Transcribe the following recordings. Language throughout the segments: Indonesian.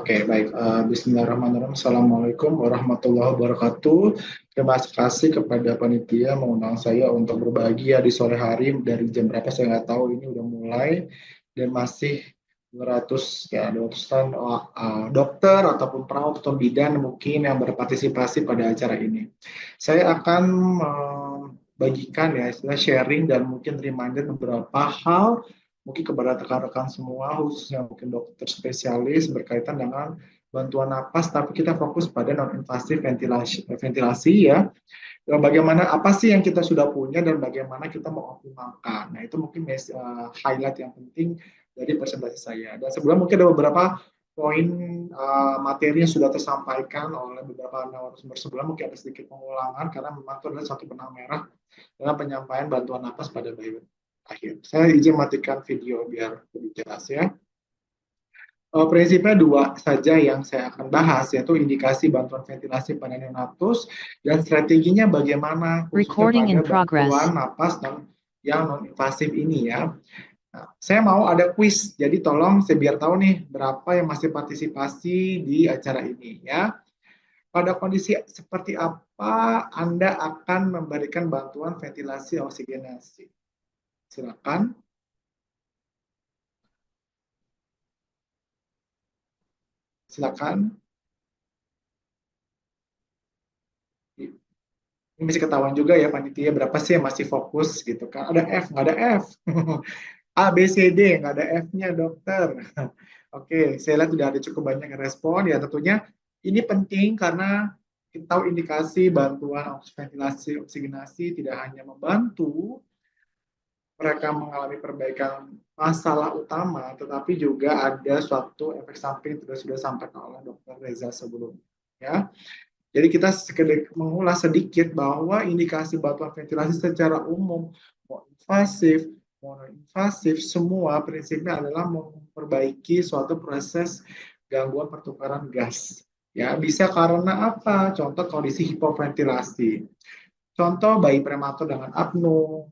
Oke, baik. Bismillahirrahmanirrahim. Assalamualaikum warahmatullahi wabarakatuh. Terima kasih kepada panitia mengundang saya untuk berbagi ya di sore hari dari jam berapa saya nggak tahu ini udah mulai dan masih 200 ya 200-an dokter ataupun perawat atau bidan mungkin yang berpartisipasi pada acara ini. Saya akan bagikan ya istilah sharing dan mungkin reminder beberapa hal mungkin kepada rekan-rekan semua, khususnya mungkin dokter spesialis berkaitan dengan bantuan napas, tapi kita fokus pada non-invasif ventilasi ya. Bagaimana apa sih yang kita sudah punya dan bagaimana kita mengoptimalkan. Nah itu mungkin highlight yang penting dari presentasi saya. Dan sebelum mungkin ada beberapa poin materi yang sudah tersampaikan oleh beberapa narasumber sebelum mungkin ada sedikit pengulangan karena memang itu adalah satu benang merah dalam penyampaian bantuan napas pada bayi akhir. Saya izin matikan video biar lebih jelas ya. Prinsipnya dua saja yang saya akan bahas, yaitu indikasi bantuan ventilasi pada neonatus dan strateginya bagaimana khususnya pada bantuan napas dan yang non-invasif ini ya. Nah, saya mau ada quiz, jadi tolong saya biar tahu nih berapa yang masih partisipasi di acara ini ya. Pada kondisi seperti apa Anda akan memberikan bantuan ventilasi oksigenasi? Silakan. Silakan. Ini bisa ketahuan juga ya panitia berapa sih yang masih fokus gitu kan. Ada F, nggak ada F. A, B, C, D, nggak ada F-nya dokter. Oke, saya lihat sudah ada cukup banyak yang respon. Ya tentunya ini penting karena kita tahu indikasi bantuan ventilasi oksigenasi tidak hanya membantu mereka mengalami perbaikan masalah utama, tetapi juga ada suatu efek samping yang sudah disampaikan oleh Dr. Reza sebelumnya. Ya, jadi kita mengulas sedikit bahwa indikasi bantuan ventilasi secara umum, mau invasif, monoinvasif, semua prinsipnya adalah memperbaiki suatu proses gangguan pertukaran gas. Ya, bisa karena apa? Contoh kondisi hipoventilasi. Contoh bayi prematur dengan apno,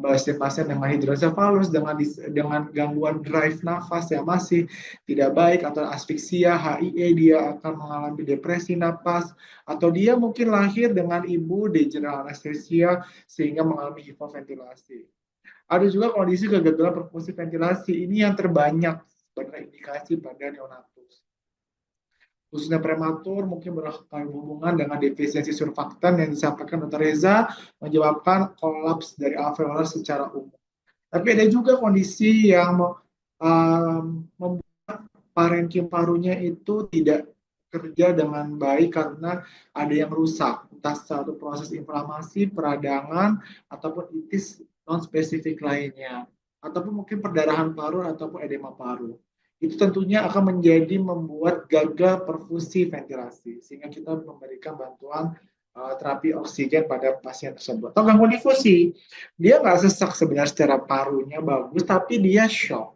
pasien dengan hidrosefalus dengan gangguan drive nafas yang masih tidak baik atau asfiksia HIE dia akan mengalami depresi napas atau dia mungkin lahir dengan ibu di general anestesia sehingga mengalami hipoventilasi. Ada juga kondisi kegagalan perfungsi ventilasi ini yang terbanyak sebagai indikasi pada neonatus khususnya prematur mungkin berhubungan dengan defisiensi surfaktan yang disampaikan Dr. Reza menyebabkan kolaps dari alveolar secara umum. Tapi ada juga kondisi yang membuat parenkim parunya itu tidak kerja dengan baik karena ada yang rusak, entah satu proses inflamasi, peradangan, ataupun itis non spesifik lainnya, ataupun mungkin perdarahan paru ataupun edema paru. Itu tentunya akan menjadi membuat gagal perfusi ventilasi, sehingga kita memberikan bantuan terapi oksigen pada pasien tersebut. Atau gangguan difusi, dia nggak sesak sebenarnya secara parunya bagus, tapi dia shock.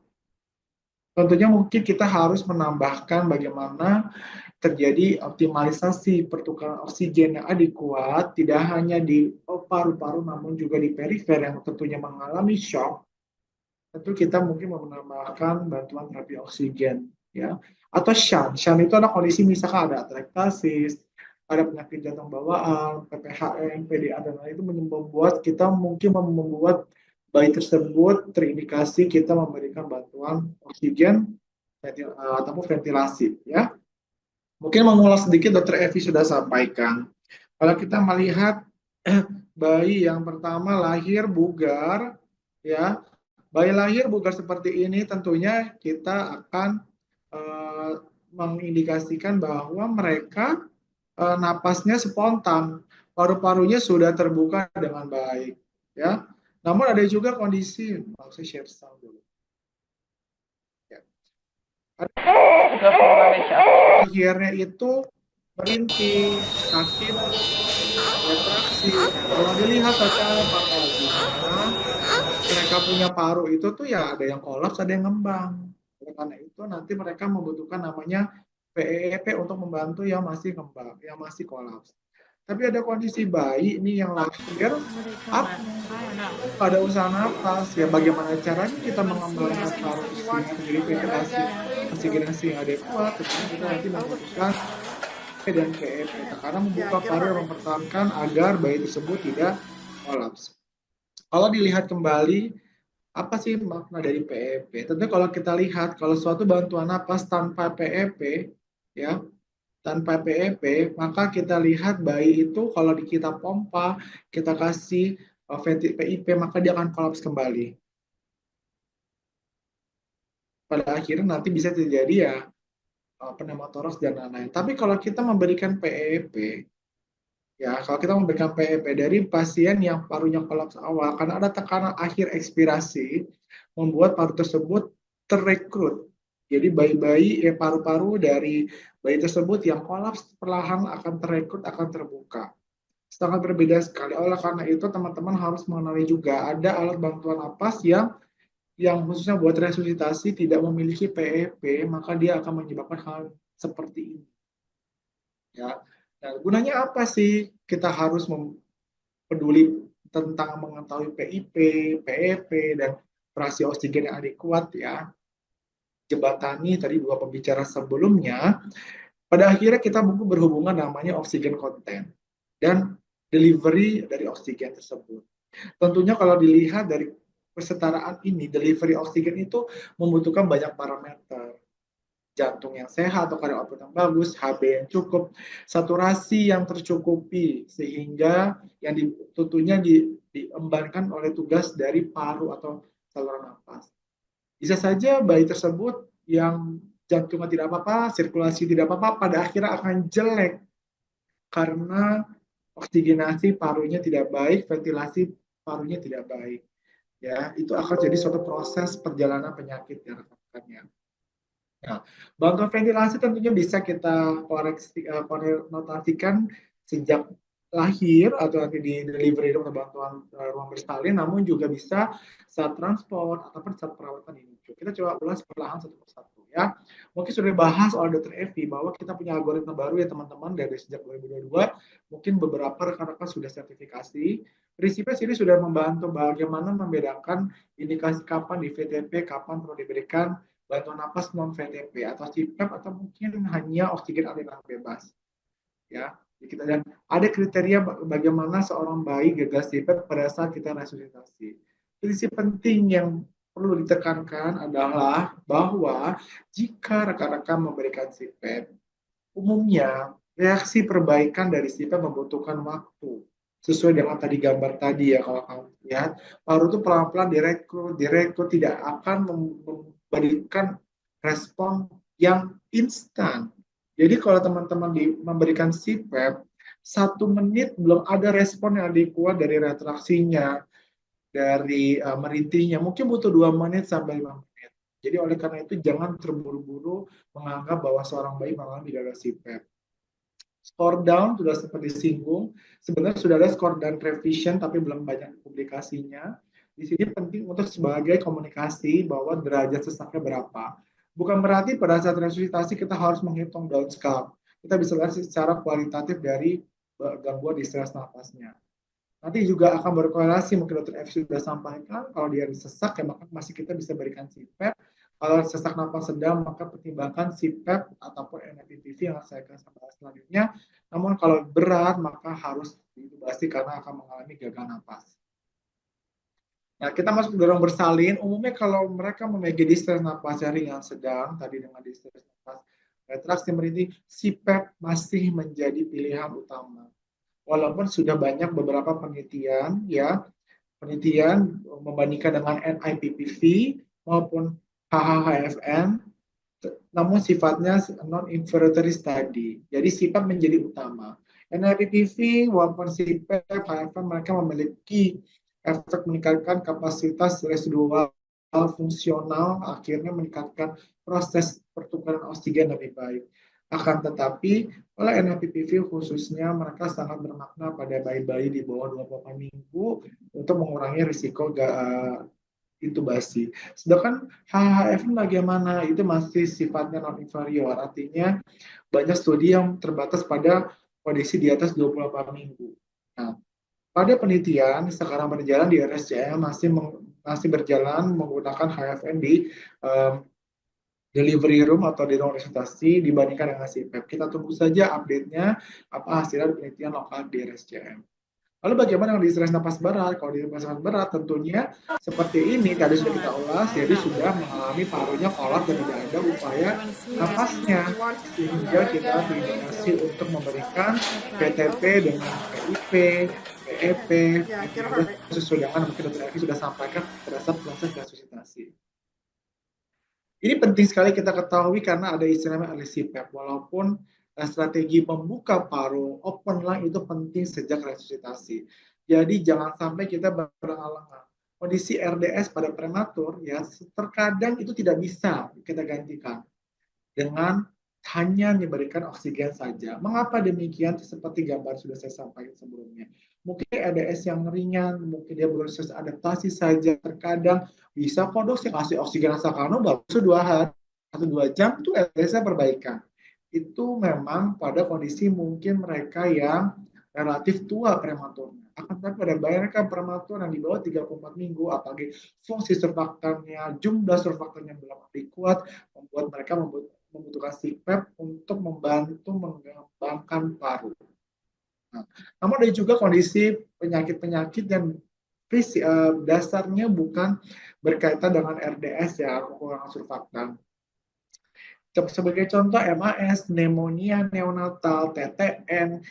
Tentunya mungkin kita harus menambahkan bagaimana terjadi optimalisasi pertukaran oksigen yang adekuat, tidak hanya di paru-paru namun juga di perifer yang tentunya mengalami shock. Tentu kita mungkin menambahkan bantuan terapi oksigen ya. Atau shunt. Shunt itu adalah kondisi misalkan ada atelektasis, ada penyakit jantung bawaan, PPHN, PDA dan lain itu membuat kita mungkin membuat bayi tersebut terindikasi kita memberikan bantuan oksigen ataupun ventilasi ya. Mungkin mengulas sedikit Dr. Evi sudah sampaikan. Kalau kita melihat bayi yang pertama lahir bugar ya, bayi lahir bugar seperti ini tentunya kita akan mengindikasikan bahwa mereka napasnya spontan, paru-parunya sudah terbuka dengan baik ya. Namun ada juga kondisi, saya share sound dulu. Ya. Akhirnya itu merintih, sakit, retraksi. Kalau dilihat secara patologisnya, mereka punya paru itu tuh ya ada yang kolaps, ada yang ngembang. Oleh karena itu nanti mereka membutuhkan namanya PEEP untuk membantu yang masih ngembang, yang masih kolaps. Tapi ada kondisi bayi ini yang lahir apung, nggak ada usaha napas. Ya bagaimana caranya kita mengembangkan paru sehingga menjadi ventilasi oksigenasi yang adekuat? Tentunya kita nanti membutuhkan dan PEP. Karena membuka paru dan mempertahankan agar bayi tersebut tidak kolaps. Kalau dilihat kembali, apa sih makna dari PEP? Tentu kalau kita lihat, kalau suatu bantuan napas tanpa PEP, ya, tanpa PEP, maka kita lihat bayi itu kalau kita pompa, kita kasih PIP, maka dia akan kolaps kembali. Pada akhirnya nanti bisa terjadi ya pneumotoraks dan lain-lain. Tapi kalau kita memberikan PEP, ya, kalau kita memberikan PEP dari pasien yang parunya kolaps awal, karena ada tekanan akhir ekspirasi, membuat paru tersebut terrekrut. Jadi bayi-bayi, paru-paru dari bayi tersebut yang kolaps perlahan akan terrekrut, akan terbuka. Sangat berbeda sekali. Oleh karena itu, teman-teman harus mengenali juga ada alat bantuan napas yang khususnya buat resusitasi tidak memiliki PEP, maka dia akan menyebabkan hal seperti ini. Ya, nah, gunanya apa sih kita harus peduli tentang mengetahui PIP, PEP, dan frasi oksigen yang adekuat ya. Jembatani tadi dua pembicara sebelumnya, pada akhirnya kita berhubungan namanya oksigen konten dan delivery dari oksigen tersebut. Tentunya kalau dilihat dari kesetaraan ini, delivery oksigen itu membutuhkan banyak parameter. Jantung yang sehat atau kadar output yang bagus, HB yang cukup, saturasi yang tercukupi, sehingga yang tentunya diembankan oleh tugas dari paru atau saluran nafas. Bisa saja bayi tersebut yang jantungnya tidak apa-apa, sirkulasi tidak apa-apa, pada akhirnya akan jelek karena oksigenasi parunya tidak baik, ventilasi parunya tidak baik. Ya, itu akan jadi suatu proses perjalanan penyakit ya rekan-rekan. Nah, bantuan ventilasi tentunya bisa kita konotasikan sejak lahir atau nanti di delivery atau bantuan ruang bersalin, namun juga bisa saat transport ataupun saat perawatan ini. Kita coba ulas perlahan satu persatu ya. Mungkin sudah dibahas oleh Dr. Evi bahwa kita punya algoritma baru ya teman-teman dari sejak 2022. Mungkin beberapa rekan-rekan sudah sertifikasi. Prinsipnya sini sudah membantu bagaimana membedakan indikasi kapan di VTP, kapan perlu diberikan bantuan napas non VTP atau CPAP atau mungkin hanya oksigen aliran bebas ya. Kita dan ada kriteria bagaimana seorang bayi gagal CPAP pada saat kita resusitasi. Prinsip penting yang perlu ditekankan adalah bahwa jika rekan-rekan memberikan CPAP, umumnya reaksi perbaikan dari CPAP membutuhkan waktu sesuai dengan tadi gambar tadi ya. Kalau kamu lihat paru itu pelan-pelan direkrut tidak akan memberikan respon yang instan. Jadi kalau teman-teman memberikan CPAP 1 menit belum ada respon yang adekuat dari retraksinya, dari merintihnya, mungkin butuh 2 menit sampai 5 menit. Jadi oleh karena itu jangan terburu-buru menganggap bahwa seorang bayi mengalami gagal CPAP. Score down sudah seperti disinggung, sebenarnya sudah ada score down revision tapi belum banyak publikasinya. Di sini penting untuk sebagai komunikasi bahwa derajat sesaknya berapa. Bukan berarti pada saat resusitasi kita harus menghitung downscope. Kita bisa lihat secara kualitatif dari gangguan distress nafasnya. Nanti juga akan berkorelasi, mungkin Dr. F sudah sampaikan, kalau dia sesak ya maka masih kita bisa berikan CPAP. Kalau sesak napas sedang maka pertimbangkan CPAP ataupun NIPT yang saya akan bahas selanjutnya. Namun kalau berat maka harus diintubasi karena akan mengalami gagal napas. Nah, kita masuk ke ruang bersalin. Umumnya kalau mereka memiliki distress napas ringan sedang, tadi dengan distress napas retraksi merintih, CPAP masih menjadi pilihan utama. Walaupun sudah banyak beberapa penelitian ya, penelitian membandingkan dengan NIPPV maupun HHFN, namun sifatnya non-inferiority study. Jadi sifat menjadi utama. NIPPV walaupun CPAP, HFN mereka memiliki efek meningkatkan kapasitas residual fungsional, akhirnya meningkatkan proses pertukaran oksigen lebih baik. Akan tetapi, oleh NIPPV khususnya mereka sangat bermakna pada bayi-bayi di bawah 28 minggu untuk mengurangi risiko intubasi. Sedangkan HHF bagaimana? Itu masih sifatnya non inferior, artinya banyak studi yang terbatas pada kondisi di atas 24 minggu. Nah, pada penelitian sekarang berjalan di RSCM masih berjalan menggunakan HFN di um, delivery room atau di ruang resusitasi dibandingkan dengan CPAP. Kita tunggu saja update-nya apa hasil penelitian lokal di RSCM. Lalu bagaimana dengan stres napas berat? Kalau di napas berat tentunya seperti ini tadi sudah kita ulas, jadi sudah mengalami parunya kolap dan tidak ada upaya napasnya sehingga kita terindikasi untuk memberikan PTP dengan PIP, PEP, sesuai dengan mungkin dokter Evi sudah sampaikan pada saat proses resusitasi. Ini penting sekali kita ketahui karena ada istilahnya LCPAP. Walaupun strategi membuka paru open lung itu penting sejak resusitasi. Jadi jangan sampai kita berhalangan. Kondisi RDS pada prematur ya terkadang itu tidak bisa kita gantikan dengan hanya memberikan oksigen saja. Mengapa demikian? Seperti gambar sudah saya sampaikan sebelumnya. Mungkin RDS yang ringan, mungkin dia proses adaptasi saja. Terkadang bisa kok dok saya kasih oksigen asal kano baru 2 hari atau 2 jam itu RDS-nya perbaikan. Itu memang pada kondisi mungkin mereka yang relatif tua prematurnya. Akan tetapi pada mereka prematur yang di bawah 34 minggu, apalagi fungsi surfaktannya, jumlah surfaktannya belum kuat, membuat mereka membutuhkan CPAP untuk membantu mengembangkan paru. Nah, namun ada juga kondisi penyakit-penyakit yang dasarnya bukan berkaitan dengan RDS ya, kekurangan surfaktan. Sebagai contoh MAS, pneumonia neonatal, TTN,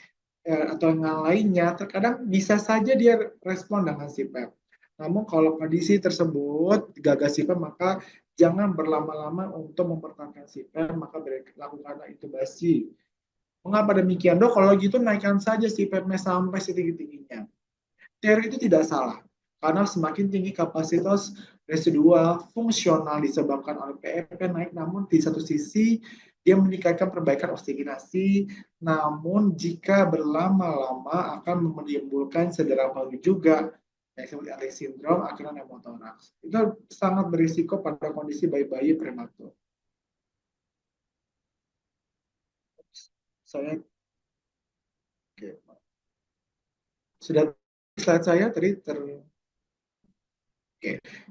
atau yang lainnya, terkadang bisa saja dia respon dengan CPAP. Namun kalau kondisi tersebut gagal CPAP, maka jangan berlama-lama untuk mempertahankan CPAP, maka lakukanlah intubasi. Mengapa demikian dok? Kalau gitu naikkan saja CPAP-nya sampai setinggi-tingginya. Teori itu tidak salah, karena semakin tinggi kapasitas residual fungsional disebabkan oleh PEP naik, namun di satu sisi dia meningkatkan perbaikan oksigenasi, namun jika berlama-lama akan menimbulkan cedera paru juga, yang disebut LA syndrome, akhirnya pneumotoraks. Itu sangat berisiko pada kondisi bayi-bayi prematur. Saya sudah slide saya tadi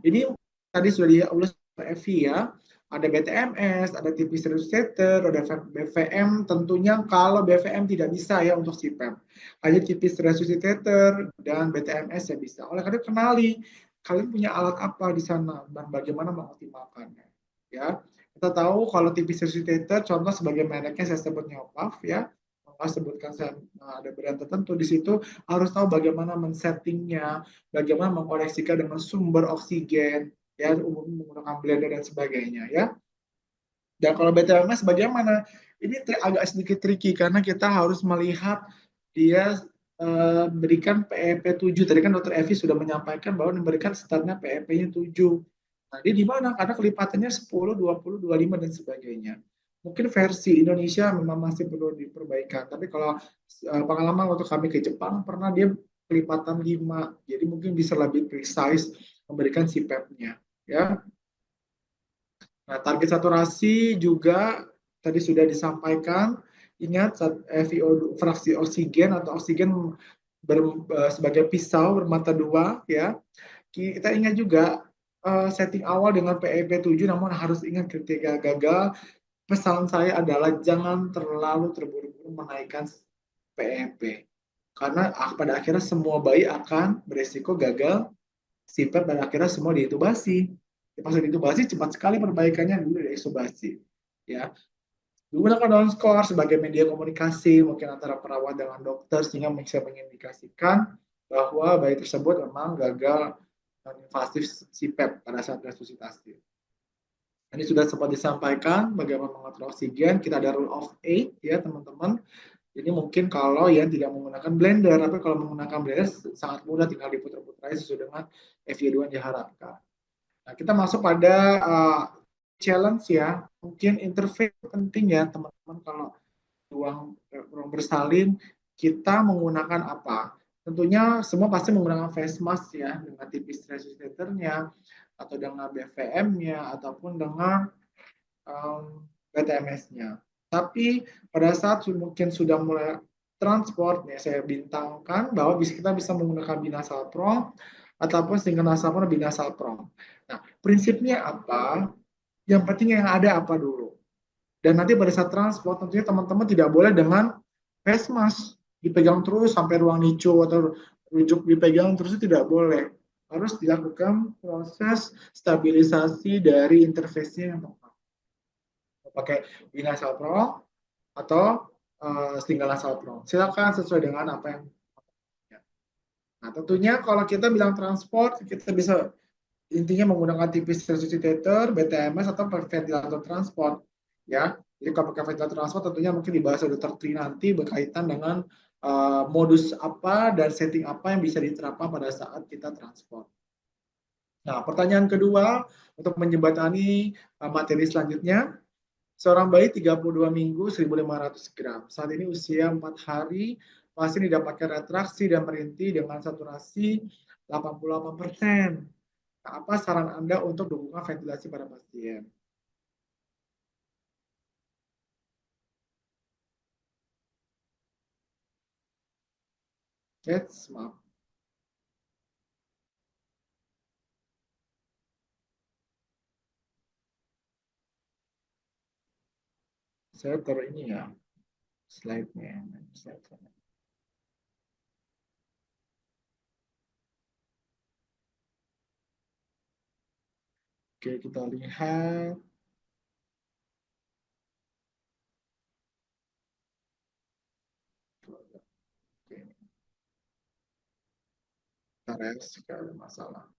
ini tadi sudah diulas Evi ya. Ada BTMS, ada tipis resuscitator, ada BVM. Tentunya kalau BVM tidak bisa ya untuk CPAP. Hanya tipis resuscitator dan BTMS yang bisa. Oleh karena kenali kalian punya alat apa di sana dan bagaimana mengoptimalkannya. Ya, kita tahu kalau tipis resuscitator contoh sebagai mereknya saya sebut Neopaf ya. Saya sebutkan saya ada brand tertentu di situ harus tahu bagaimana men-settingnya, bagaimana mengkoneksikan dengan sumber oksigen, ya umumnya menggunakan blender dan sebagainya ya. Dan kalau BTMS bagaimana? Ini agak sedikit tricky karena kita harus melihat dia berikan PEP 7. Tadi kan Dokter Evi sudah menyampaikan bahwa memberikan startnya PEP-nya 7. Nah, dia di mana? Karena kelipatannya 10, 20, 25 dan sebagainya. Mungkin versi Indonesia memang masih perlu diperbaikan. Tapi kalau pengalaman waktu kami ke Jepang pernah dia kelipatan 5. Jadi mungkin bisa lebih precise memberikan CPAP-nya. Ya, nah, target saturasi juga tadi sudah disampaikan. Ingat FiO fraksi oksigen atau oksigen sebagai pisau bermata dua ya. Kita ingat juga setting awal dengan PEP 7 namun harus ingat ketika gagal pesan saya adalah jangan terlalu terburu-buru menaikkan PEP. Karena pada akhirnya semua bayi akan beresiko gagal CPAP dan akhirnya semua diintubasi. Pas diintubasi cepat sekali perbaikannya dulu dari intubasi. Ya, digunakan down score sebagai media komunikasi mungkin antara perawat dengan dokter sehingga bisa mengindikasikan bahwa bayi tersebut memang gagal invasif CPAP pada saat resusitasi. Ini sudah sempat disampaikan bagaimana mengatur oksigen. Kita ada rule of 8 ya teman-teman. Jadi mungkin kalau yang tidak menggunakan blender, tapi kalau menggunakan blender sangat mudah tinggal diputar-putar sesuai dengan FY2 yang diharapkan. Nah, kita masuk pada challenge ya. Mungkin interface penting ya teman-teman kalau ruang bersalin kita menggunakan apa? Tentunya semua pasti menggunakan face mask ya dengan tipis resuscitator-nya atau dengan BVM-nya ataupun dengan BTMS-nya. Tapi pada saat mungkin sudah mulai transport, ya saya bintangkan bahwa kita bisa menggunakan binasal prompt ataupun single nasal prompt, binasal prompt. Nah, prinsipnya apa? Yang penting yang ada apa dulu. Dan nanti pada saat transport tentunya teman-teman tidak boleh dengan face mask dipegang terus sampai ruang nicu atau rujuk dipegang terus, itu tidak boleh. Harus dilakukan proses stabilisasi dari interface-nya yang tepat. Pakai binasal pro atau single nasal pro. Silakan sesuai dengan apa yang. Nah, tentunya kalau kita bilang transport, kita bisa intinya menggunakan tipis resuscitator, BTMS atau ventilator transport, ya. Jadi kalau pakai ventilator transport tentunya mungkin dibahas oleh Dr. Tri nanti berkaitan dengan modus apa dan setting apa yang bisa diterapkan pada saat kita transport. Nah, pertanyaan kedua untuk menjembatani materi selanjutnya, seorang bayi 32 minggu 1.500 gram. Saat ini usia 4 hari, pasien didapatkan retraksi dan merintih dengan saturasi 88%. Nah, apa saran Anda untuk dukungan ventilasi pada pasien? Yes, maaf. Saya taruh ini ya, slide-nya. Oke, kita lihat. Oke, kita rest kalau ada masalah.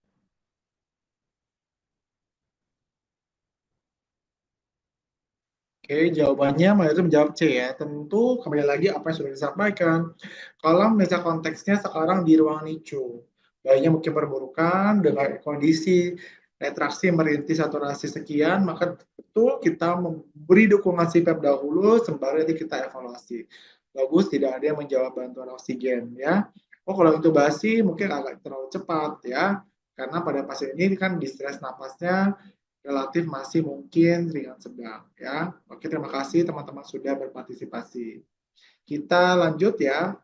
Oke, jawabannya mayoritas menjawab C ya. Tentu kembali lagi apa yang sudah disampaikan. Kalau misalnya konteksnya sekarang di ruang NICU, bayinya mungkin perburukan dengan kondisi retraksi merintis saturasi sekian, maka betul kita memberi dukungan CPAP dahulu, sembari nanti kita evaluasi. Bagus, tidak ada yang menjawab bantuan oksigen ya. Oh, kalau intubasi mungkin agak terlalu cepat ya, karena pada pasien ini kan distress napasnya relatif masih mungkin ringan sedang ya. Oke, terima kasih teman-teman sudah berpartisipasi. Kita lanjut ya.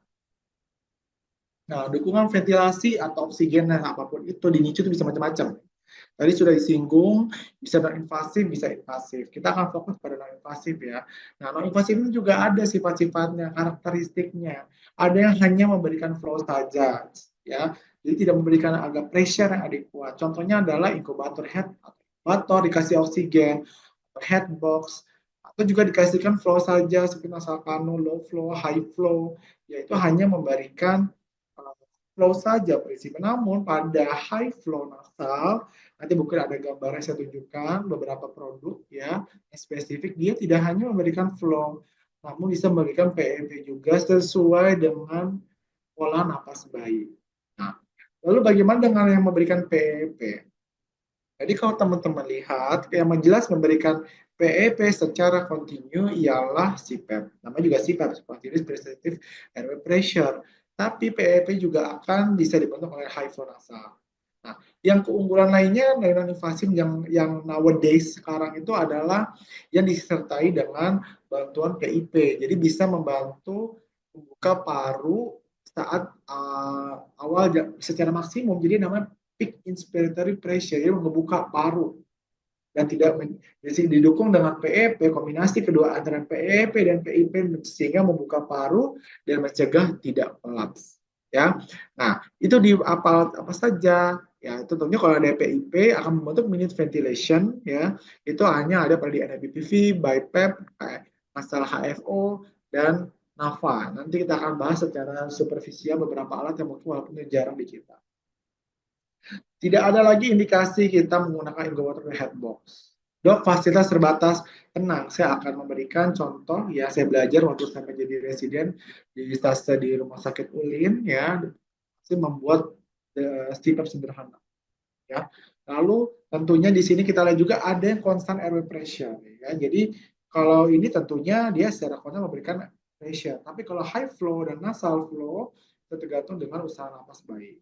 Nah, dukungan ventilasi atau oksigen dan apapun itu di NICU itu bisa macam-macam. Tadi sudah disinggung, bisa non-invasif, bisa invasif. Kita akan fokus pada non-invasif ya. Nah, non-invasif ini juga ada sifat-sifatnya, karakteristiknya. Ada yang hanya memberikan flow saja, ya. Jadi tidak memberikan agak pressure yang adekuat. Contohnya adalah inkubator head, inkubator dikasih oksigen, head box, atau juga dikasihkan flow saja seperti nasal kanul, low flow, high flow, yaitu hanya memberikan flow saja prinsipnya. Namun pada high flow nasal, nanti mungkin ada gambar yang saya tunjukkan beberapa produk ya yang spesifik, dia tidak hanya memberikan flow, namun bisa memberikan PEP juga sesuai dengan pola napas bayi. Nah, lalu bagaimana dengan yang memberikan PEP? Jadi kalau teman-teman lihat, yang jelas memberikan PEP secara kontinu ialah CPAP. Namanya juga CPAP, Continuous Positive Airway Pressure. Tapi PEP juga akan bisa dibentuk oleh high flow nasal. Nah, yang keunggulan lainnya dari non-invasif yang nowadays sekarang itu adalah yang disertai dengan bantuan PIP. Jadi bisa membantu membuka paru saat awal secara maksimum. Jadi namanya peak inspiratory pressure, jadi membuka paru dan tidak didukung dengan PEP, kombinasi kedua antara PEP dan PIP sehingga membuka paru dan mencegah tidak kolaps ya. Nah, itu di apa saja ya, tentunya kalau ada PIP akan membentuk minute ventilation ya, itu hanya ada pada di NIBPV, BiPAP, masalah HFO dan NAFA. Nanti kita akan bahas secara superficial beberapa alat yang mungkin walaupun jarang di kita. Tidak ada lagi indikasi kita menggunakan incubator headbox. Dok, fasilitas terbatas. Tenang, saya akan memberikan contoh. Ya, saya belajar waktu saya menjadi residen di stase di Rumah Sakit Ulin. Ya, saya membuat CPAP sederhana. Ya, lalu tentunya di sini kita lihat juga ada yang constant airway pressure. Ya, jadi kalau ini tentunya dia secara konstan memberikan pressure. Tapi kalau high flow dan nasal flow itu tergantung dengan usaha napas bayi.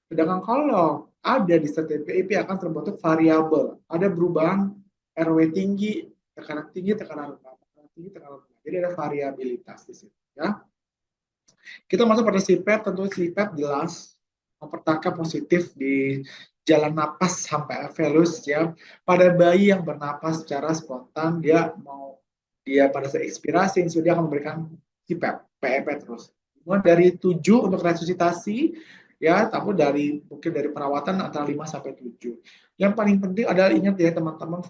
Sedangkan kalau ada di setiap PIP akan terbentuk variabel, ada perubahan RW tinggi, tekanan rendah, tekanan tinggi, tekanan rendah. Jadi ada variabilitas di situ, ya. Kita masuk pada CPAP, tentu CPAP jelas mempertahankan positif di jalan napas sampai velus ya. Pada bayi yang bernapas secara spontan, dia pada saat ekspirasi, dia akan memberikan CPAP, PEP terus. Mulai dari 7 untuk resusitasi, ya, tapi mungkin dari perawatan antara 5 sampai 7. Yang paling penting adalah ingat ya teman-teman,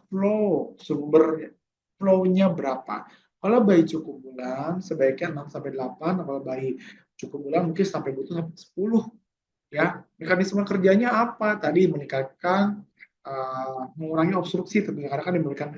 flow-nya berapa. Kalau bayi cukup bulan, sebaiknya 6 sampai 8. Kalau bayi cukup bulan, mungkin sampai butuh sampai 10. Ya, mekanisme kerjanya apa? Tadi meningkatkan, mengurangi obstruksi, tentunya karena kan diberikan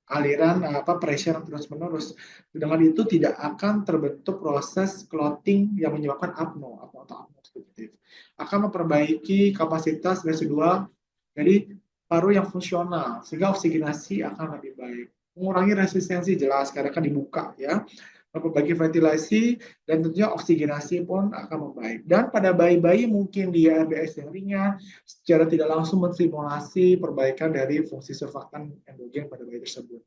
aliran pressure terus-menerus. Dengan itu tidak akan terbentuk proses clotting yang menyebabkan apno atau apno obstruktif. Akan memperbaiki kapasitas residual dari paru yang fungsional sehingga oksigenasi akan lebih baik. Mengurangi resistensi jelas karena kan dibuka ya. Memperbaiki ventilasi dan tentunya oksigenasi pun akan membaik. Dan pada bayi-bayi mungkin di RDS yang ringan secara tidak langsung menstimulasi perbaikan dari fungsi surfaktan endogen pada bayi tersebut.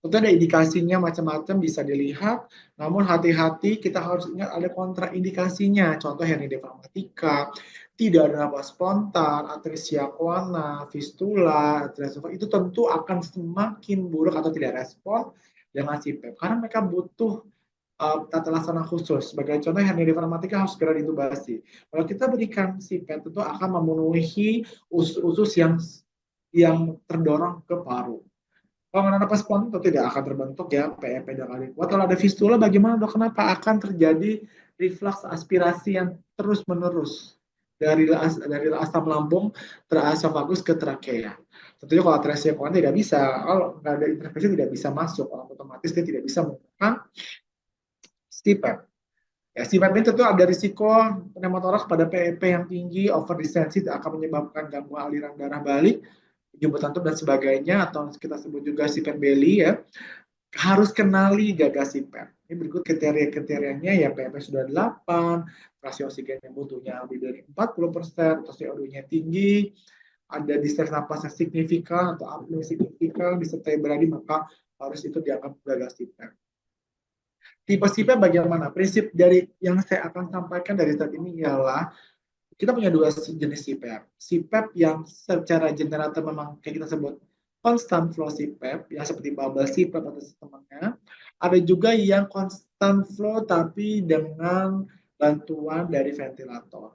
Tentu ada indikasinya macam-macam bisa dilihat, namun hati-hati kita harus ingat ada kontraindikasinya. Contoh hernia diafragmatika, tidak ada napas spontan, atresia coana, fistula, itu tentu akan semakin buruk atau tidak respon dengan CPAP karena mereka butuh tata laksana khusus. Sebagai contoh hernia diafragmatika harus segera diintubasi. Kalau kita berikan CPAP tentu akan memenuhi usus-usus yang terdorong ke paru. Kalau nggak napas spontan itu tidak akan terbentuk ya PEP dan kali kuat. Kalau ada fistula bagaimana dok? Kenapa akan terjadi reflux aspirasi yang terus menerus dari asam lambung terasofagus ke trakea. Tentunya kalau atresia coana tidak bisa, kalau nggak ada intervensi tidak bisa masuk, otomatis dia tidak bisa menggunakan CPAP. Ya, CPAP ini tentu ada risiko pneumotoraks pada PEP yang tinggi, overdistensi akan menyebabkan gangguan aliran darah balik, jumbo dan sebagainya, atau kita sebut juga CPAP belly ya. Harus kenali gagas CPAP. Ini berikut kriteria-kriterianya ya, PEP sudah 8, rasio oksigen yang butuhnya lebih dari 40%, atau CO2-nya tinggi, ada distress napas yang signifikan atau apnea signifikan, disertai berani, maka harus itu dianggap gagas CPAP. Tipe CPAP bagaimana? Prinsip dari yang saya akan sampaikan dari saat ini ialah kita punya 2 jenis CPAP. CPAP yang secara generator memang kayak kita sebut constant flow CPAP, yang seperti bubble CPAP atau temannya. Ada juga yang constant flow tapi dengan bantuan dari ventilator.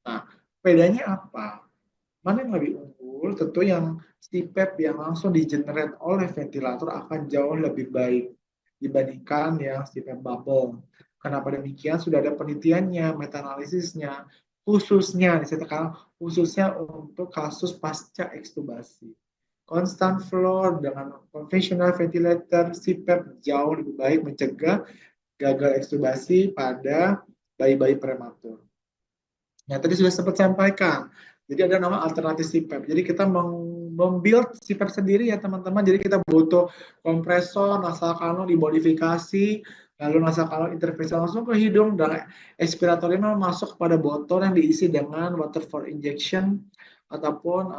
Nah, bedanya apa? Mana yang lebih unggul? Tentu yang CPAP yang langsung digenerate oleh ventilator akan jauh lebih baik dibandingkan yang CPAP bubble. Kenapa demikian? Sudah ada penelitiannya, meta-analisisnya, khususnya untuk kasus pasca ekstubasi. Constant flow dengan conventional ventilator CPAP jauh lebih baik mencegah gagal ekstubasi pada bayi-bayi prematur. Yang tadi sudah sempat sampaikan. Jadi ada nama alternatif CPAP. Jadi kita membuild CPAP sendiri ya teman-teman. Jadi kita butuh kompresor, nasal kanul dimodifikasi, lalu nasal kanul intervensi langsung ke hidung, dan expiratornya masuk pada botol yang diisi dengan water for injection ataupun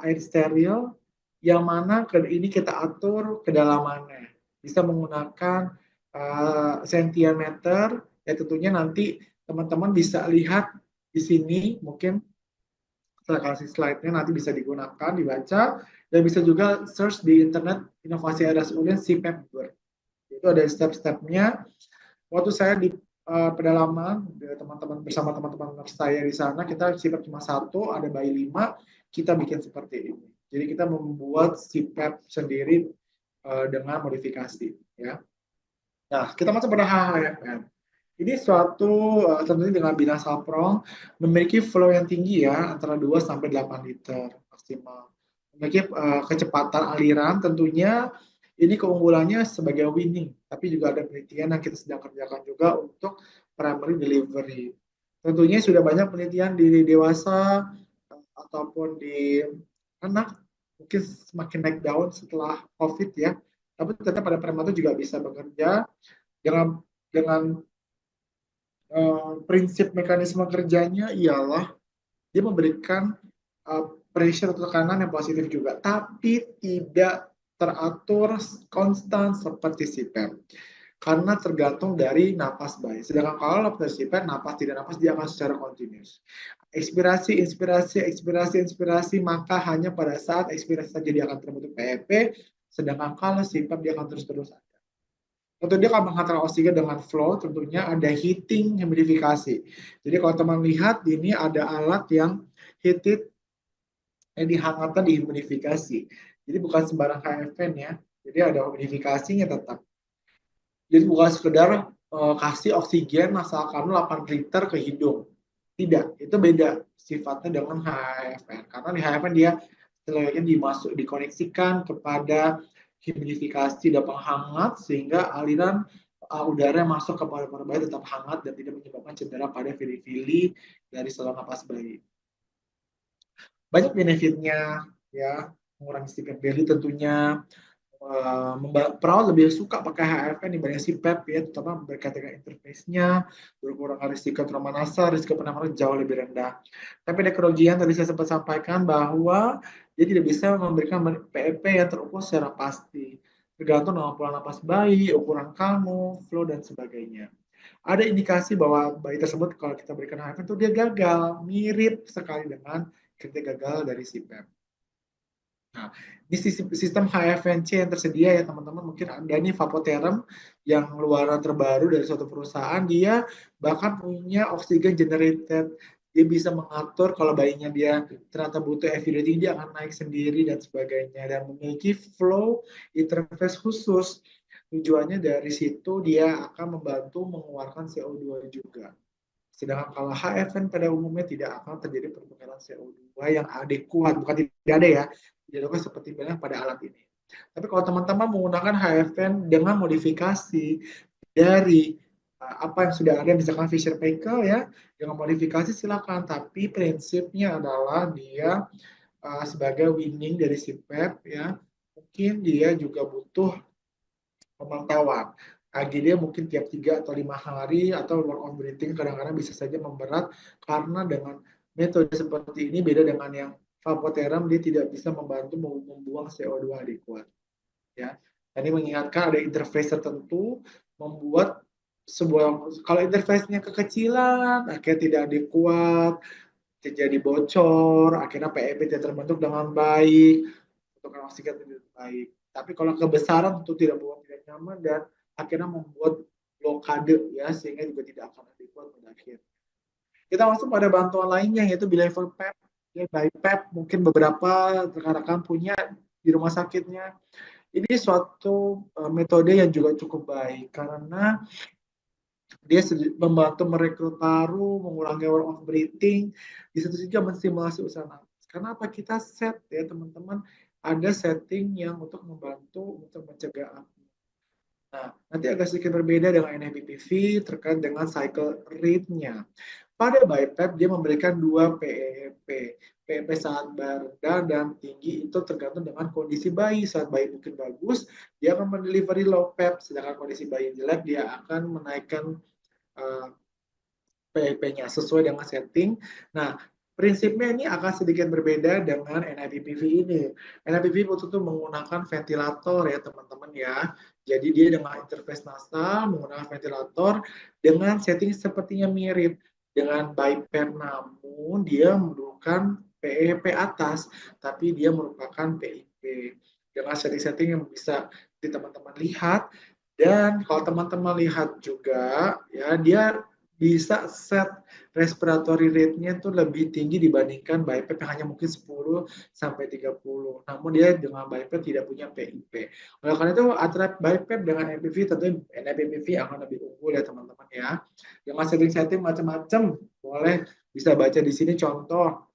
air steril, yang mana ini kita atur kedalamannya. Bisa menggunakan sentimeter, ya tentunya nanti teman-teman bisa lihat di sini, mungkin saya kasih slide-nya nanti bisa digunakan, dibaca, dan bisa juga search di internet inovasi RSUDN CPAP Bird. Itu ada step-stepnya. Waktu saya di pedalaman, teman-teman bersama teman-teman saya di sana, kita CPAP cuma 1, ada bayi 5, kita bikin seperti ini. Jadi kita membuat CPAP sendiri dengan modifikasi. Ya. Nah, kita masuk pada HHFM. Ini suatu tentunya dengan binasa prong memiliki flow yang tinggi ya, antara 2 sampai 8 liter maksimal. Memiliki kecepatan aliran, tentunya ini keunggulannya sebagai winning, tapi juga ada penelitian yang kita sedang kerjakan juga untuk primary delivery. Tentunya sudah banyak penelitian di dewasa ataupun di anak, mungkin semakin naik daun setelah COVID ya, tapi tetap pada prematur juga bisa bekerja dengan prinsip mekanisme kerjanya ialah dia memberikan pressure atau tekanan yang positif juga, tapi tidak teratur konstan seperti CPAP. karena tergantung dari napas bayi. Sedangkan kalau dokter CPAP, napas tidak napas dia akan secara kontinus. Ekspirasi, inspirasi, ekspirasi, inspirasi, maka hanya pada saat ekspirasi saja dia akan terbentuk PEP, sedangkan kalau CPAP dia akan terus-terus ada. Tentu dia akan menghantar oksigen dengan flow, tentunya ada heating humidifikasi. Jadi kalau teman lihat, ini ada alat yang heated, yang dihangatkan di humidifikasi. Jadi bukan sembarang HFN ya, jadi ada humidifikasinya tetap. Jadi bukan sekedar kasih oksigen asalkan 8 liter ke hidung. Tidak, itu beda sifatnya dengan HFN. Karena di HFN dia selain dikoneksikan kepada humidifikasi dan penghangat sehingga aliran udara yang masuk ke paru-paru bayi tetap hangat dan tidak menyebabkan cedera pada fili-fili dari saluran napas bayi. Banyak benefitnya ya, mengurangi stiffness belly tentunya. Perawat lebih suka pakai HFN dibanding CPAP ya, terutama berkaitan dengan interface-nya, berkurang risiko trauma nasal, risiko penanganan jauh lebih rendah. Tapi ada kerugian tadi saya sempat sampaikan bahwa dia tidak bisa memberikan PEP yang terukur secara pasti, tergantung dengan pola napas bayi, ukuran kamu, flow dan sebagainya. Ada indikasi bahwa bayi tersebut kalau kita berikan HFN itu dia gagal, mirip sekali dengan ketika gagal dari CPAP. Nah, di sistem HFNC yang tersedia ya teman-teman, mungkin ada nih Vapotherm yang luaran terbaru dari suatu perusahaan, dia bahkan punya oxygen generated. Dia bisa mengatur kalau bayinya dia ternyata butuh FVD, dia akan naik sendiri dan sebagainya. Dan memiliki flow interface khusus. Tujuannya dari situ dia akan membantu mengeluarkan CO2 juga. Sedangkan kalau HFN pada umumnya tidak akan terjadi pertukaran CO2 yang adekuat, bukan tidak ada ya, dilakukan seperti bilang pada alat ini. Tapi kalau teman-teman menggunakan HFN dengan modifikasi dari apa yang sudah ada, misalkan Fisher Paykel ya, dengan modifikasi silakan. Tapi prinsipnya adalah dia sebagai winning dari CPAP ya, mungkin dia juga butuh pemantauan. AGD mungkin tiap 3 atau 5 hari atau work on breathing kadang-kadang bisa saja memberat karena dengan metode seperti ini beda dengan yang Vapotherm, dia tidak bisa membantu membuang CO2 adekuat. Ya. Ini mengingatkan ada interface tertentu membuat sebuah, kalau interface-nya kekecilan akhirnya tidak adekuat, terjadi bocor, akhirnya PEP tidak terbentuk dengan baik, untuk oksigen tidak baik. Tapi kalau kebesaran tentu tidak nyaman dan akhirnya membuat blokade ya, sehingga juga tidak akan adekuat pada akhirnya. Kita masuk pada bantuan lainnya yaitu bilevel PEP. Ya, BiPAP mungkin beberapa rekan-rekan punya di rumah sakitnya. Ini suatu metode yang juga cukup baik karena dia membantu merekrut paru, mengurangi work of breathing, di situ juga menstimulasi usaha nafas. Karena apa kita set ya teman-teman, ada setting yang untuk membantu untuk mencegah apnea. Nah, nanti agak sedikit berbeda dengan NIPPV terkait dengan cycle rate-nya. Pada BiPAP dia memberikan 2 PEP. PEP saat rendah dan tinggi itu tergantung dengan kondisi bayi. Saat bayi mungkin bagus, dia akan mendelivery low PEP. Sedangkan kondisi bayi jelek, dia akan menaikkan PEP-nya sesuai dengan setting. Nah, prinsipnya ini akan sedikit berbeda dengan NIPPV ini. NIPPV betul-betul menggunakan ventilator ya teman-teman ya. Jadi dia dengan interface nasal menggunakan ventilator dengan setting sepertinya mirip dengan BiPAP, namun dia bukan PEP atas, tapi dia merupakan PIP dengan setting-setting yang bisa teman-teman lihat. Dan kalau teman-teman lihat juga ya, dia bisa set respiratory rate-nya itu lebih tinggi dibandingkan BiPAP yang hanya mungkin 10 sampai 30. Namun dia dengan BiPAP tidak punya PIP. Oleh karena itu antara BiPAP dengan NIPPV tentu NIPPV akan lebih unggul ya teman-teman ya. Dengan setting-setting macam-macam, boleh bisa baca di sini contoh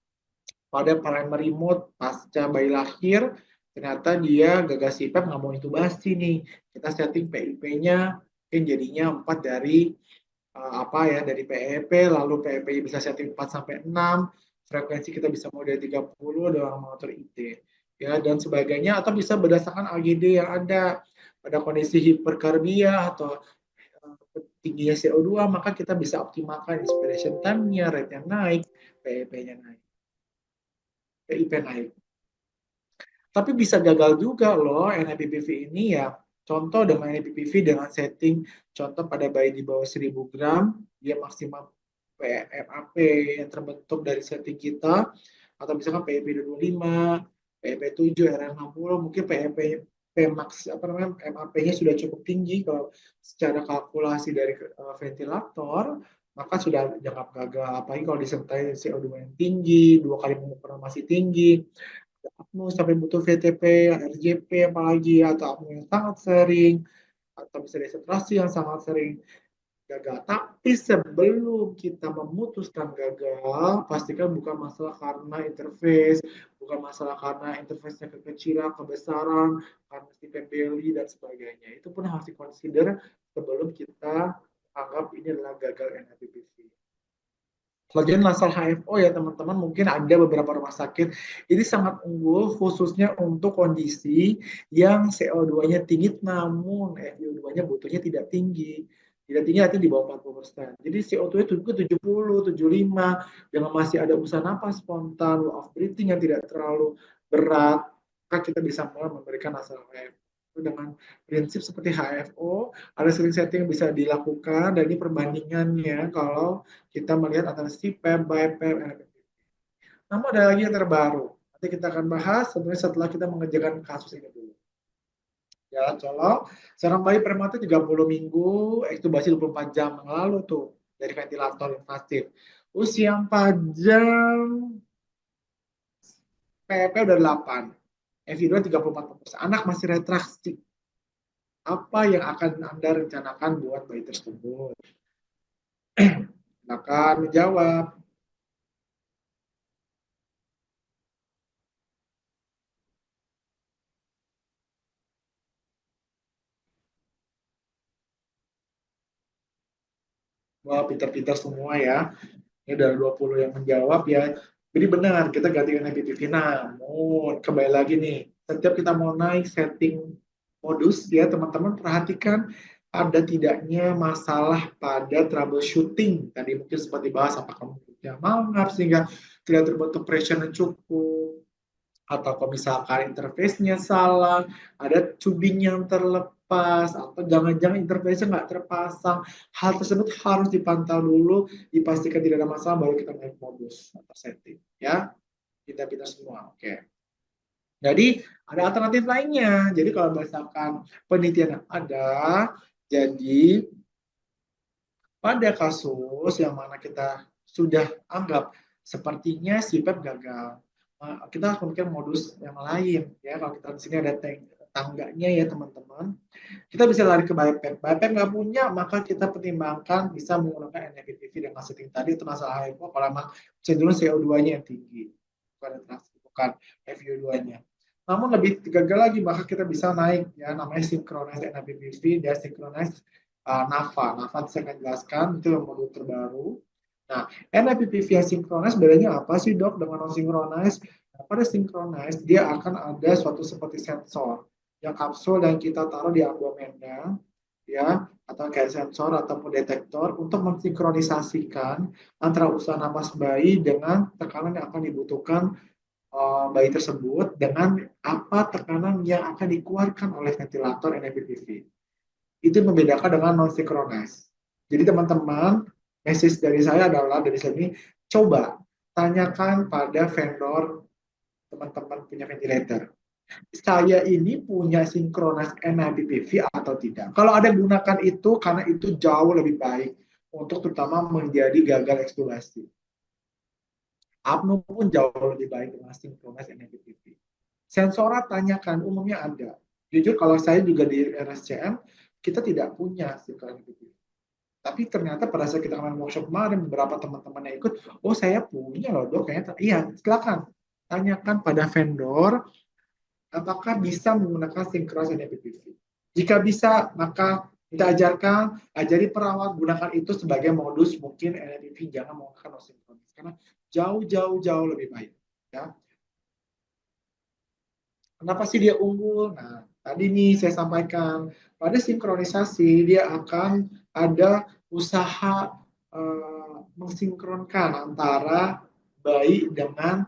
pada primary mode pasca bayi lahir, ternyata dia gagal CPAP nggak mau intubasi nih. Kita setting PIP-nya mungkin jadinya 4 dari dari PEP, lalu PEP bisa setting 4 sampai 6, frekuensi kita bisa model 30 dengan mengatur IT ya dan sebagainya, atau bisa berdasarkan AGD yang ada pada kondisi hiperkarbia atau tingginya CO2, maka kita bisa optimalkan inspiration time-nya, rate-nya naik, PEP-nya naik, PIP naik. Tapi bisa gagal juga loh NIPPV ini ya. Contoh dengan NIPPV dengan setting contoh pada bayi di bawah 1000 gram, dia maksimal MAP yang terbentuk dari setting kita, atau misalkan PEP 225, PEP 7, RR60, mungkin PEP Pmax apa namanya MAP-nya sudah cukup tinggi kalau secara kalkulasi dari ventilator, maka sudah jangkap gagal. Apalagi kalau disertai CO2 yang tinggi, 2 kali pengukuran masih tinggi, apnu sampai butuh VTP, RJP apalagi, atau apnu yang sangat sering, atau bisa desaturasi yang sangat sering gagal. Tapi sebelum kita memutuskan gagal, pastikan bukan masalah karena interface, bukan masalah karena interface-nya kekecilan, kebesaran, karena Stephen Bailey dan sebagainya. Itu pun harus dikonsider sebelum kita anggap ini adalah gagal NIPPV. Bagian masalah HFO ya teman-teman, mungkin ada beberapa rumah sakit ini sangat unggul khususnya untuk kondisi yang CO2-nya tinggi namun FiO2-nya butuhnya tidak tinggi. Tidak tinggi artinya di bawah 40%. Jadi CO2-nya turun ke 70, 75 dengan masih ada usaha napas spontan, low of breathing yang tidak terlalu berat, maka kita bisa mulai memberikan masalah HFO dengan prinsip seperti HFO. Ada sering setting yang bisa dilakukan dan ini perbandingannya kalau kita melihat antara CPAP, BiPAP, NIPPV. Namun ada lagi yang terbaru. Nanti kita akan bahas sebenarnya setelah kita mengerjakan kasus ini dulu. Ya, colok. Seorang bayi prematur 30 minggu, ekstubasi 24 jam yang lalu tuh dari ventilator invasif. Usia 4 jam, PP udah 8. FI2 34%. Anak masih retraksi. Apa yang akan Anda rencanakan buat bayi tersebut? Silakan menjawab. Wah, pintar-pintar semua ya. Ini dari 20 yang menjawab ya. Jadi benar, kita ganti NIPPV. Namun, kembali lagi nih, setiap kita mau naik setting modus, ya teman-teman perhatikan ada tidaknya masalah pada troubleshooting. Tadi mungkin sempat dibahas apakah mungkin mangap sehingga tidak terbentuk pressure yang cukup, atau kalau misalkan interface-nya salah, ada tubing yang terlepas, atau jangan-jangan interface-nya nggak terpasang. Hal tersebut harus dipantau dulu, dipastikan tidak ada masalah, baru kita naik modus atau setting. Ya, kita semua. Oke. Jadi ada alternatif lainnya. Jadi kalau berdasarkan penelitian yang ada, jadi pada kasus yang mana kita sudah anggap sepertinya si Pep gagal, kita harus memikir modus yang lain ya. Kalau kita di sini ada tangganya ya teman-teman, kita bisa lari ke BiPAP. BiPAP nggak punya, maka kita pertimbangkan bisa menggunakan NIPPV dengan setting tadi itu masalah hypo kalau memang cenderung CO2-nya yang tinggi, bukan FiO2-nya. Namun lebih gagal lagi, maka kita bisa naik ya namanya synchronize NIPPV dan synchronize NAVA. NAVA saya akan jelaskan, itu yang modul terbaru. Nah, NIPPV yang synchronize bedanya apa sih dok dengan non synchronize? Nah, pada synchronize dia akan ada suatu seperti sensor yang kapsul yang kita taruh di abdomennya ya, atau kayak sensor ataupun detektor untuk mensinkronisasikan antara usaha napas bayi dengan tekanan yang akan dibutuhkan bayi tersebut dengan apa tekanan yang akan dikeluarkan oleh ventilator NIPPV. Itu membedakan dengan non synchronize. Jadi teman-teman, message dari saya adalah dari sini, coba tanyakan pada vendor teman-teman punya ventilator. Saya ini punya synchronize NIPPV atau tidak. Kalau ada gunakan itu karena itu jauh lebih baik untuk terutama menjadi gagal ekstubasi. Apnu pun jauh lebih baik dengan synchronize NIPPV. Sensora tanyakan, umumnya ada. Jujur kalau saya juga di RSCM, kita tidak punya synchronize NIPPV. Tapi ternyata pada saat kita kemarin workshop kemarin, beberapa teman-teman yang ikut, oh saya punya loh dok, kayaknya iya silakan tanyakan pada vendor apakah bisa menggunakan synchronize NIPPV. Jika bisa, maka kita ajarkan, ajari perawat gunakan itu sebagai modus mungkin NIPPV, jangan menggunakan synchronize karena jauh lebih baik. Ya. Kenapa sih dia unggul? Nah, tadi nih saya sampaikan pada sinkronisasi dia akan ada usaha mensinkronkan antara bayi dengan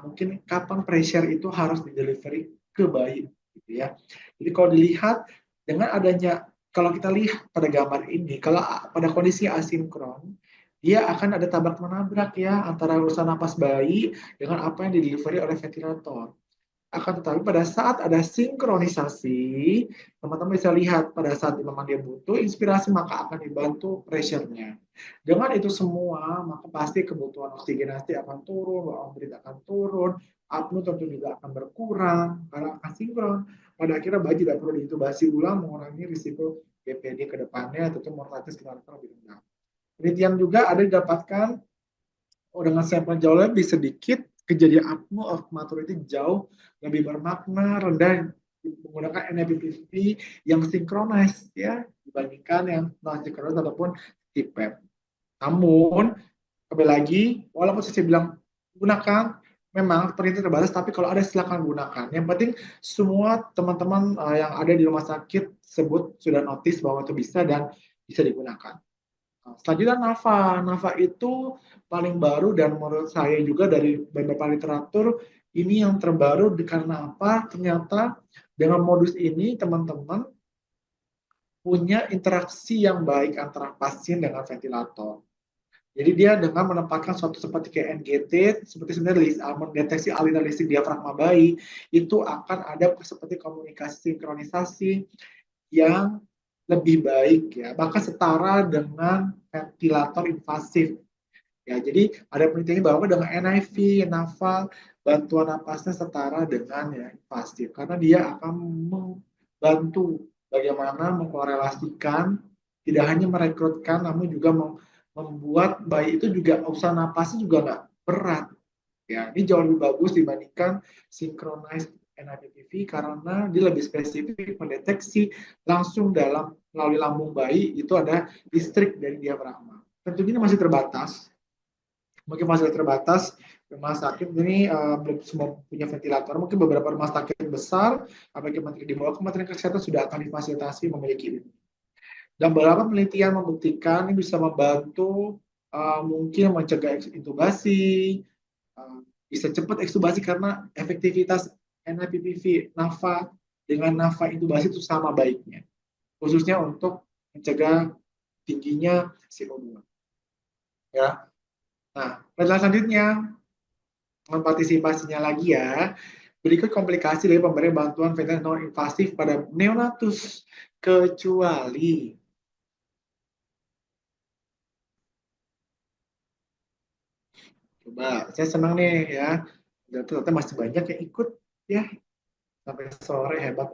mungkin kapan pressure itu harus di delivery ke bayi gitu ya. Jadi kalau dilihat Dengan adanya, kalau kita lihat pada gambar ini, kalau pada kondisi asinkron, dia akan ada tabrak menabrak ya antara usaha napas bayi dengan apa yang didelivery oleh ventilator. Akan tetapi pada saat ada sinkronisasi, teman-teman bisa lihat pada saat memang dia butuh inspirasi maka akan dibantu pressure-nya. Dengan itu semua, maka pasti kebutuhan oksigenasi akan turun, bawaan berit akan turun, apnu tentu juga akan berkurang karena akan sinkron. Pada akhirnya bayi tidak perlu diintubasi ulang, mengurangi risiko BPD ke depannya, tentu mortalitas kita lebih rendah. Penelitian juga ada didapatkan dengan sampel jauh lebih sedikit, kejadian apnu of maturity jauh lebih bermakna rendah menggunakan NIPT yang sinkronis ya dibandingkan yang non sinkronis ataupun TPAP. Namun kembali lagi, walaupun saya bilang gunakan, memang perintah terbatas, tapi kalau ada silakan gunakan. Yang penting semua teman-teman yang ada di rumah sakit sebut sudah notice bahwa itu bisa dan bisa digunakan. Selanjutnya NAVA. NAVA itu paling baru dan menurut saya juga dari beberapa literatur ini yang terbaru karena apa? Ternyata dengan modus ini teman-teman punya interaksi yang baik antara pasien dengan ventilator. Jadi dia dengan menempatkan suatu seperti kayak NGT, seperti sebenarnya mendeteksi aliran listrik diafragma bayi, itu akan ada seperti komunikasi sinkronisasi yang lebih baik ya, bahkan setara dengan ventilator invasif. Ya, jadi ada penelitian bahwa dengan NIV, NAFA, bantuan napasnya setara dengan ya, invasif karena dia akan membantu bagaimana mengkorelasikan tidak hanya merekrutkan namun juga membuat bayi itu juga usaha napasnya juga nggak berat. Ya, ini jauh lebih bagus dibandingkan synchronized NIPTV karena dia lebih spesifik mendeteksi langsung melalui lambung bayi itu ada listrik dari diafragma. Tentunya ini masih terbatas, mungkin masih terbatas rumah sakit ini belum semua punya ventilator. Mungkin beberapa rumah sakit besar, apalagi di bawah Kementerian Kesehatan sudah akan difasilitasi memiliki ini. Dan beberapa penelitian membuktikan ini bisa membantu mungkin mencegah intubasi, uh, bisa cepat ekstubasi karena efektivitas NIPPV NAFA dengan NAFA intubasi itu sama baiknya, khususnya untuk mencegah tingginya CO2. Ya. Nah, penjelasan selanjutnya partisipasinya lagi ya. Berikut komplikasi dari pemberian bantuan ventilator non invasif pada neonatus kecuali coba saya senang nih ya. Ternyata masih banyak yang ikut ya sampai sore hebat.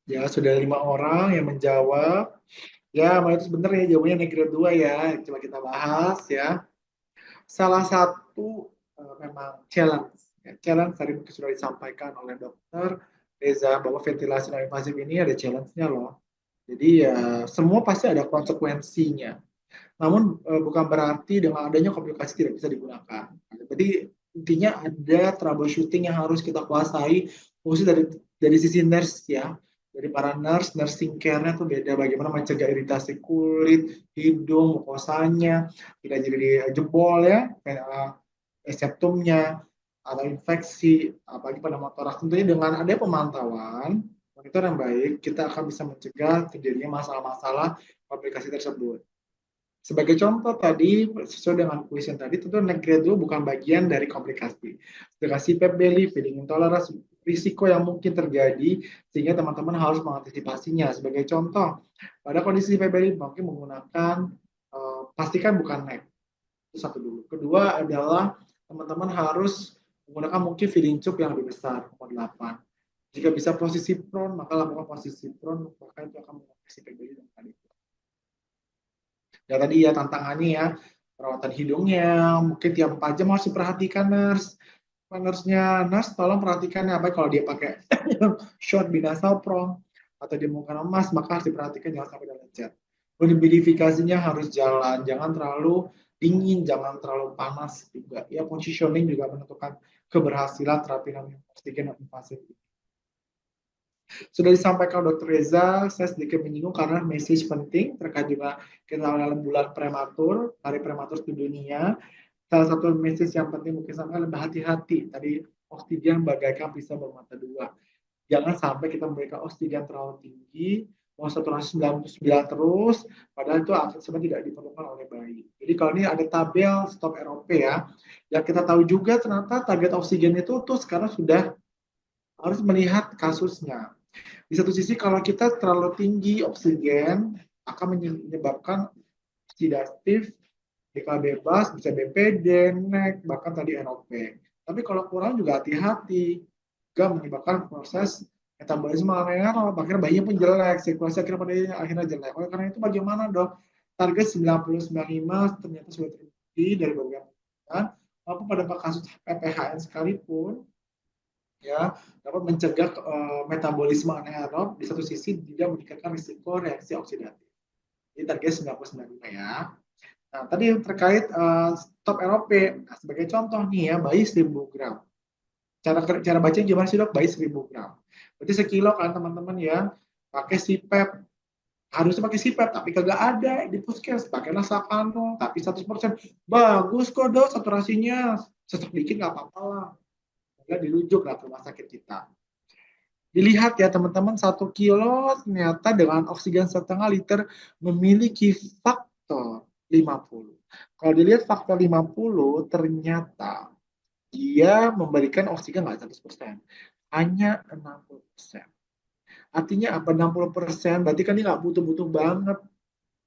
Ya sudah 5 orang yang menjawab. Ya, itu sebenarnya jawabannya negeri 2 ya. Coba kita bahas ya. Salah satu memang challenge. Ya, challenge tadi mungkin sudah disampaikan oleh dokter Reza bahwa ventilasi non invasif ini ada challenge-nya loh. Jadi ya semua pasti ada konsekuensinya. Namun bukan berarti dengan adanya komplikasi tidak bisa digunakan. Jadi intinya ada troubleshooting yang harus kita kuasai, khusus dari sisi nurse ya, dari para nurse, nursing care-nya tuh beda bagaimana mencegah iritasi kulit, hidung, mukosanya, tidak jadi jebol ya, septumnya atau infeksi, apalagi pada motor. Tentunya dengan ada pemantauan monitor yang baik, kita akan bisa mencegah terjadinya masalah-masalah komplikasi tersebut. Sebagai contoh tadi, sesuai dengan kuis yang tadi, tentu neck grade 2 bukan bagian dari komplikasi. Dengan CPAP belly, feeding intolerance, risiko yang mungkin terjadi, sehingga teman-teman harus mengantisipasinya. Sebagai contoh, pada kondisi CPAP belly, mungkin menggunakan, pastikan bukan neck. Itu satu dulu. Kedua adalah, teman-teman harus menggunakan mungkin feeding tube yang lebih besar, nomor 8. Jika bisa posisi prone, maka lakukan posisi prone, maka itu akan mengurangi CPAP belly dan tadi. Ya tadi ya tantangannya ya perawatan hidungnya mungkin tiap 4 jam harus diperhatikan nurse-nya nurse tolong perhatikan ya apa kalau dia pakai short binasal prong atau dia menggunakan emas maka harus diperhatikan jangan sampai ada lecet. Humidifikasinya harus jalan, jangan terlalu dingin, jangan terlalu panas juga. Ya positioning juga menentukan keberhasilan terapi non oksigen invasif. Sudah disampaikan Dr. Reza, saya sedikit menyinggung karena message penting terkait juga kita dalam bulan prematur, hari prematur di dunia. Salah satu message yang penting mungkin sampai lebih hati-hati. Tadi oksigen bagaikan pisau bermata dua. Jangan sampai kita memberikan oksigen terlalu tinggi, mau saturasi 99 terus, padahal itu sebenarnya tidak diperlukan oleh bayi. Jadi kalau ini ada tabel stop ROP ya, yang kita tahu juga ternyata target oksigen itu tuh sekarang sudah harus melihat kasusnya. Di satu sisi kalau kita terlalu tinggi oksigen akan menyebabkan oksidatif, BK bebas, bisa BPD, NEC, bahkan tadi NOP. Tapi kalau kurang juga hati-hati, juga menyebabkan proses metabolisme anaerob, akhirnya bayinya pun jelek, sirkulasi akhirnya jelek. Oleh karena itu bagaimana dok? Target 90-95 ternyata sudah terbukti dari beberapa penelitian, maupun pada kasus PPHN sekalipun, ya dapat mencegah metabolisme anaerob, di satu sisi tidak meningkatkan risiko reaksi oksidatif. Jadi target 90-95 ya. Nah, tadi terkait stop ROP. Nah, sebagai contoh nih ya, bayi 1000 gram. Cara baca gimana sih dok? Bayi 1000 gram. Berarti sekilo kan teman-teman ya. Pakai CPAP. Harusnya pakai CPAP, tapi kagak ada di puskes. Pakailah Sakano, tapi 100%. Bagus kok dok, saturasinya. Sesak dikit nggak apa-apa lah. Nggak dirujuk lah ke rumah sakit kita. Dilihat ya teman-teman, 1 kilo ternyata dengan oksigen setengah liter memiliki faktor 50. Kalau dilihat faktor 50 ternyata dia memberikan oksigen nggak 100%, hanya 60%. Artinya apa 60%? Berarti kan dia nggak butuh-butuh banget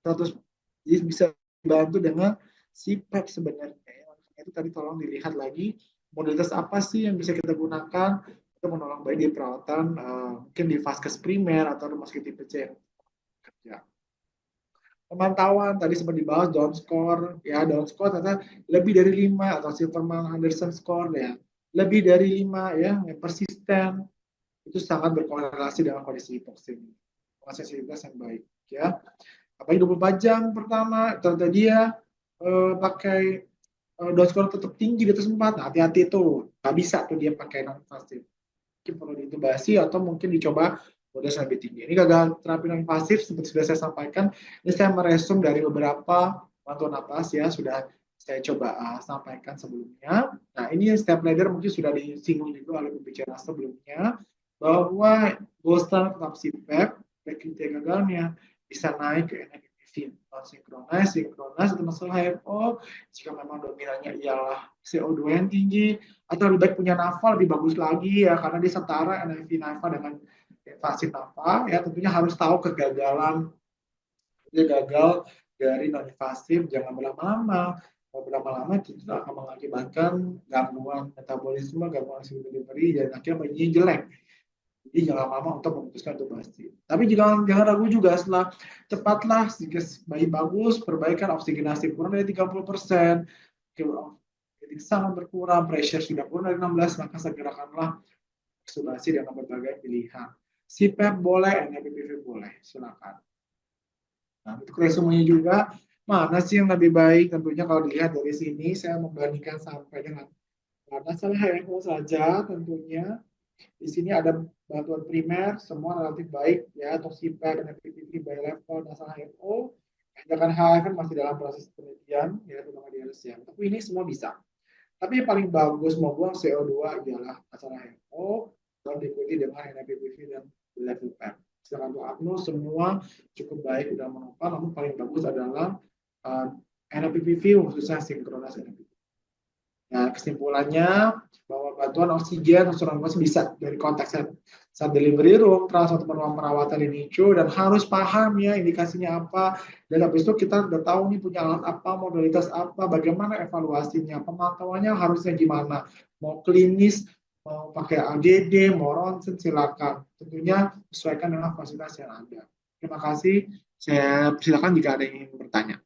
100, jadi bisa dibantu dengan CPAP sebenarnya. Itu tadi tolong dilihat lagi modalitas apa sih yang bisa kita gunakan untuk menolong bayi di perawatan, mungkin di vaskes primer atau rumah sakit tipe C yang kerja. Pemantauan tadi sempat dibahas down score ya, down score ternyata lebih dari 5 atau Silverman Anderson score ya, lebih dari 5 ya, yang persisten itu sangat berkorelasi dengan kondisi hipoksemia, sensitivitas yang baik ya. Apalagi 24 jam pertama ternyata dia pakai down score tetap tinggi di atas 4, nah, hati-hati tuh, nggak bisa tuh dia pakai non invasif, mungkin perlu diintubasi atau mungkin dicoba udah lebih tinggi. Ini gagal terapi non invasif seperti sudah saya sampaikan. Ini saya meresum dari beberapa bantuan napas ya, sudah saya coba sampaikan sebelumnya. Nah ini step ladder mungkin sudah disinggung juga oleh pembicara sebelumnya, bahwa gold standard tetap CPAP, kriteria gagalnya bisa naik ke NIPV non sinkronis, sinkronis atau masalah HFO jika memang dominannya ialah CO2 yang tinggi, atau lebih baik punya NAFA lebih bagus lagi ya, karena dia setara NIV NAFA dengan invasi NAFA ya, tentunya harus tahu kegagalan, dia gagal dari non invasif, jangan berlama-lama. Kalau berlama-lama itu akan mengakibatkan gangguan metabolisme, gangguan delivery, dan akhirnya bayinya jelek. Jadi jangan lama untuk memutuskan untuk basi. Tapi jangan ragu juga, setelah cepatlah bayi bagus, perbaikan oksigenasi kurang dari 30%, jadi sangat berkurang, pressure sudah kurang dari 16, maka segerakanlah ekstubasi dengan berbagai pilihan. CPAP boleh, NIPV boleh, silakan. Nah, untuk resumenya juga, mana sih yang lebih baik? Tentunya kalau dilihat dari sini, saya membandingkan sampai dengan masalah HMO saja tentunya. Di sini ada bantuan primer, semua relatif baik ya, toxipac, NPPV, bilevel, masalah HMO. Sedangkan HF masih dalam proses penelitian, ya, terutama di LSM. Tapi ini semua bisa. Tapi yang paling bagus membuang CO2 ialah masalah HMO, dan diikuti dengan NPPV dan level PEM. Sedangkan untuk APNO semua cukup baik, sudah menopang, namun paling bagus adalah NPPV, khususnya sinkronis NPPV. Nah, kesimpulannya bahwa bantuan oksigen saluran nafas bisa dari konteks saat delivery room, transfer ruang perawatan in NICU, dan harus paham ya indikasinya apa. Dan habis itu kita udah tahu nih punya alat apa, modalitas apa, bagaimana evaluasinya, pemantauannya harusnya gimana. Mau klinis, mau pakai AGD, mau ronsen, silakan. Tentunya sesuaikan dengan fasilitas yang ada. Terima kasih. Saya silakan jika ada yang ingin bertanya.